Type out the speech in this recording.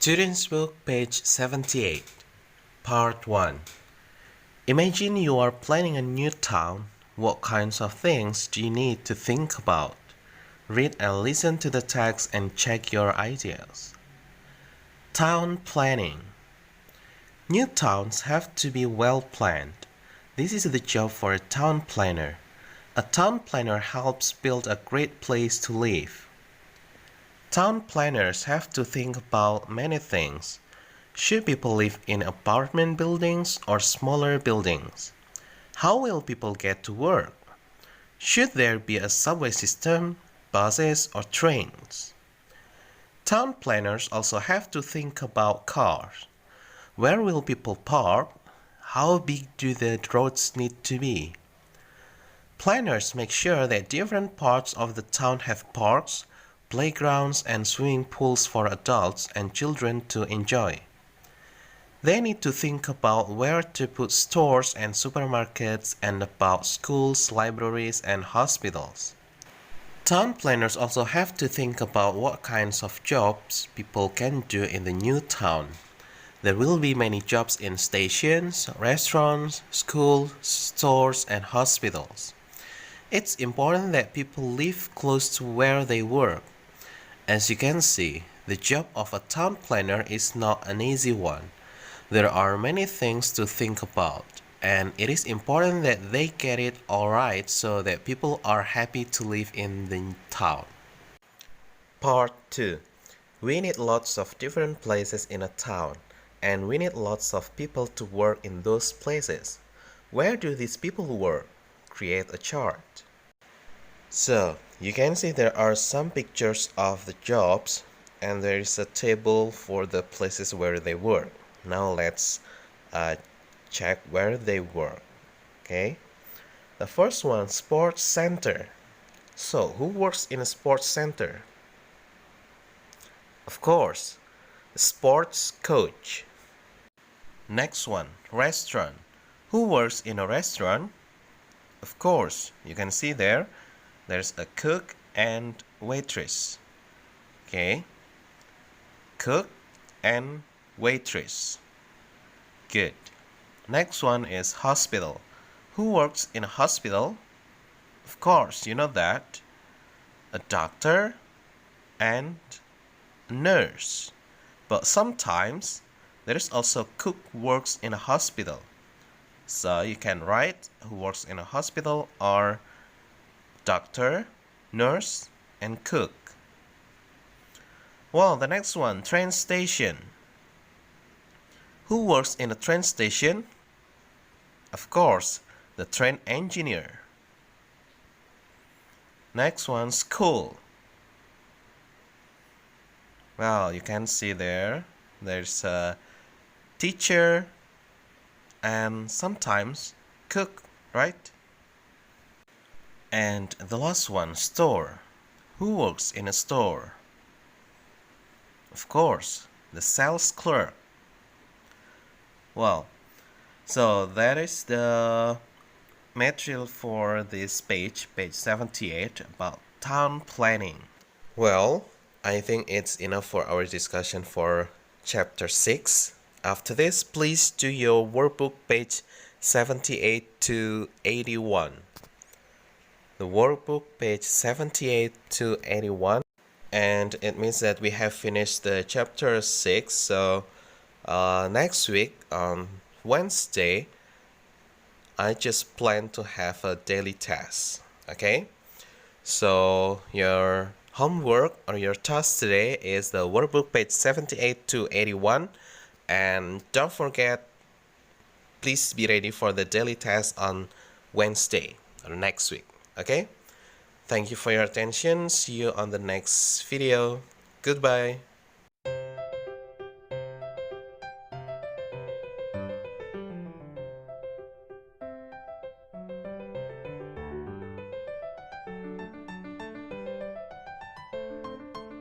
Student's Book, page 78, Part 1. Imagine you are planning a new town. What kinds of things do you need to think about? Read and listen to the text and check your ideas. Town planning. New towns have to be well planned. This is the job for a town planner. A town planner helps build a great place to live. Town planners have to think about many things. Should people live in apartment buildings or smaller buildings? How will people get to work? Should there be a subway system, buses, or trains? Town planners also have to think about cars. Where will people park? How big do the roads need to be? Planners make sure that different parts of the town have parks, playgrounds, and swimming pools for adults and children to enjoy. They need to think about where to put stores and supermarkets and about schools, libraries, and hospitals. Town planners also have to think about what kinds of jobs people can do in the new town. There will be many jobs in stations, restaurants, schools, stores, and hospitals. It's important that people live close to where they work. As you can see, the job of a town planner is not an easy one. There are many things to think about, and it is important that they get it all right so that people are happy to live in the town. Part 2. We need lots of different places in a town, and we need lots of people to work in those places. Where do these people work? Create a chart. So, you can see there are some pictures of the jobs and there is a table for the places where they work. Now let's check where they work. Okay, the first one, sports center. So, who works in a sports center? Of course, a sports coach. Next one, restaurant. Who works in a restaurant? Of course, you can see there's a cook and waitress. Okay, cook and waitress. Good. Next one is hospital. Who works in a hospital? Of course, you know that. A doctor and a nurse. But sometimes there is also cook who works in a hospital. So you can write who works in a hospital or doctor, nurse, and cook. Well, the next one, train station. Who works in a train station? Of course, the train engineer. Next one, school. Well, you can see there's a teacher and sometimes cook, right? And the last one, store. Who works in a store? Of course, the sales clerk. Well, so that is the material for this page 78, about town planning. Well, I think it's enough for our discussion for chapter 6. After this, please do your workbook page 78 to 81. The workbook page 78 to 81, and it means that we have finished the chapter 6. So next week on Wednesday I just plan to have a daily test. Okay, so your homework or your task today is the workbook page 78 to 81, and don't forget, please be ready for the daily test on Wednesday or next week. Okay, thank you for your attention. See you on the next video. Goodbye.